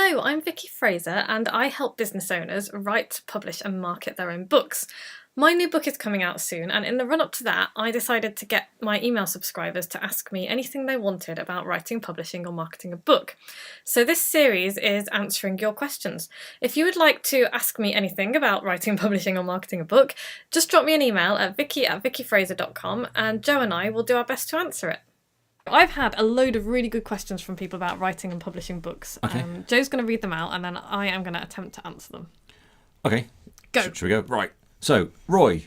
Hello, I'm Vicky Fraser and I help business owners write, publish and market their own books. My new book is coming out soon, and in the run-up to that I decided to get my email subscribers to ask me anything they wanted about writing, publishing or marketing a book. So this series is answering your questions. If you would like to ask me anything about writing, publishing or marketing a book, just drop me an email at vicky@vickyfraser.com and Joe and I will do our best to answer it. I've had a load of really good questions from people about writing and publishing books. Okay. Joe's going to read them out and then I am going to attempt to answer them. Okay. Go. Should we go? Right. So, Roy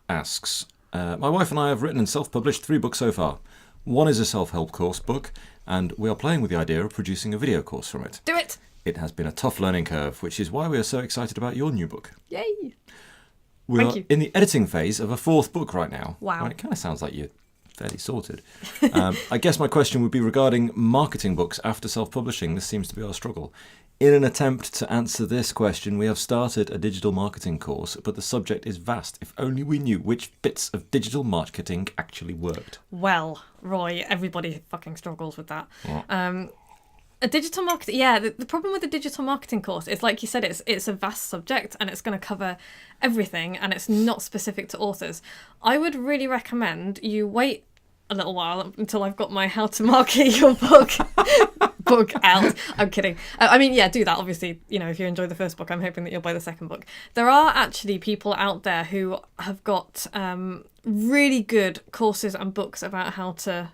asks, my wife and I have written and self-published 3 books so far. One is a self-help course book, and we are playing with the idea of producing a video course from it. Do it! It has been a tough learning curve, which is why we are so excited about your new book. Yay! We Thank are you. in the editing phase of a 4th book right now. Wow. Well, it kind of sounds like you're fairly sorted. I guess my question would be regarding marketing books after self-publishing. This seems to be our struggle. In an attempt to answer this question, we have started a digital marketing course, but the subject is vast. If only we knew which bits of digital marketing actually worked. Well, Roy, everybody fucking struggles with that. Yeah. A digital marketing, yeah, the problem with the digital marketing course is, like you said, it's a vast subject and it's going to cover everything and it's not specific to authors. I would really recommend you wait a little while until I've got my How to Market Your Book book out. I'm kidding. I mean, yeah, do that. Obviously, you know, if you enjoy the first book, I'm hoping that you'll buy the second book. There are actually people out there who have got really good courses and books about how to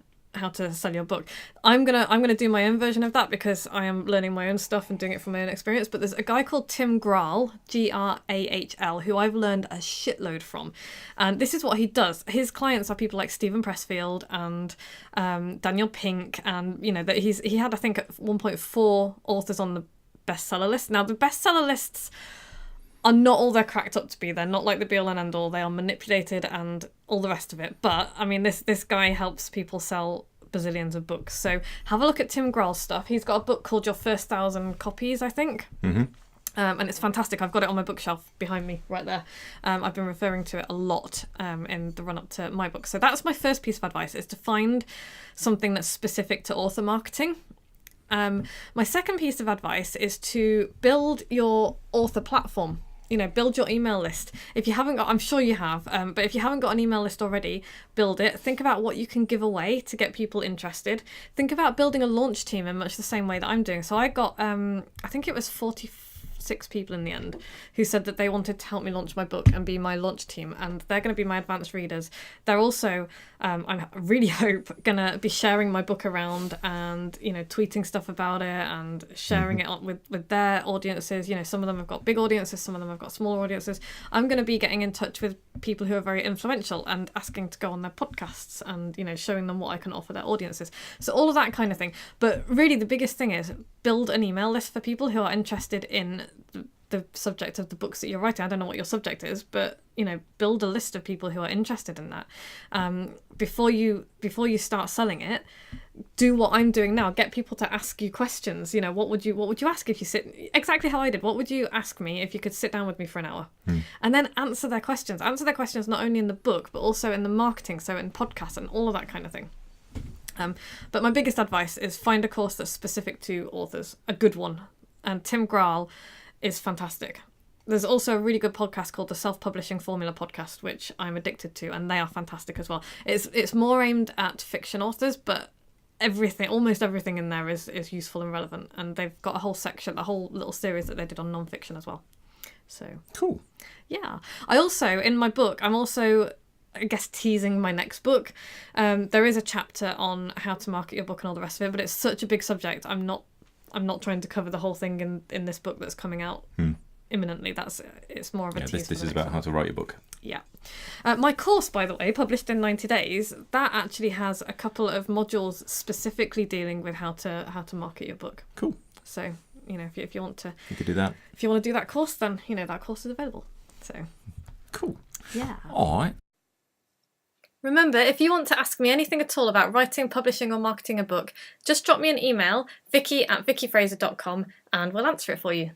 sell your book. I'm gonna do my own version of that because I am learning my own stuff and doing it from my own experience. But there's a guy called Tim Grahl, Grahl, who I've learned a shitload from, and this is what he does. His clients are people like Stephen Pressfield and Daniel Pink, and you know that he had I think at 1.4 authors on the bestseller list. Now the bestseller lists are not all they're cracked up to be. They're not like the be-all and end-all. They are manipulated and all the rest of it. But, I mean, this guy helps people sell bazillions of books. So have a look at Tim Grahl's stuff. He's got a book called Your First 1,000 Copies, I think. Mm-hmm. And it's fantastic. I've got it on my bookshelf behind me right there. I've been referring to it a lot in the run-up to my book. So that's my first piece of advice, is to find something that's specific to author marketing. My second piece of advice is to build your author platform. You know, build your email list. If you haven't got, I'm sure you have, but if you haven't got an email list already, build it. Think about what you can give away to get people interested. Think about building a launch team in much the same way that I'm doing. So I got, I think it was 46 people in the end who said that they wanted to help me launch my book and be my launch team, and they're going to be my advanced readers. They're also, I really hope, going to be sharing my book around and, you know, tweeting stuff about it and sharing it on with their audiences. You know, some of them have got big audiences, some of them have got smaller audiences. I'm going to be getting in touch with people who are very influential and asking to go on their podcasts and, you know, showing them what I can offer their audiences. So all of that kind of thing. But really the biggest thing is build an email list for people who are interested in the subject of the books that you're writing. I don't know what your subject is, but, you know, build a list of people who are interested in that. Before you start selling it, do what I'm doing now. Get people to ask you questions. You know, what would you ask if you sit, exactly how I did. What would you ask me if you could sit down with me for an hour? And then answer their questions. Answer their questions not only in the book, but also in the marketing, so in podcasts and all of that kind of thing. But my biggest advice is find a course that's specific to authors, a good one. And Tim Grahl is fantastic. There's also a really good podcast called the Self-Publishing Formula Podcast, which I'm addicted to, and they are fantastic as well. It's more aimed at fiction authors, but almost everything in there is useful and relevant. And they've got a whole section, a whole little series that they did on non-fiction as well. So Cool. Yeah. I also, in my book, I'm also, I guess, teasing my next book. There is a chapter on how to market your book and all the rest of it, but it's such a big subject. I'm not trying to cover the whole thing in this book that's coming out imminently. It's more of a tease. This is about how to write your book. Yeah. My course, by the way, published in 90 days, that actually has a couple of modules specifically dealing with how to market your book. Cool. So, you know, if you want to, you could do that. If you want to do that course, then, you know, that course is available. So cool. Yeah. All right. Remember, if you want to ask me anything at all about writing, publishing or marketing a book, just drop me an email, vicky@vickyfraser.com, and we'll answer it for you.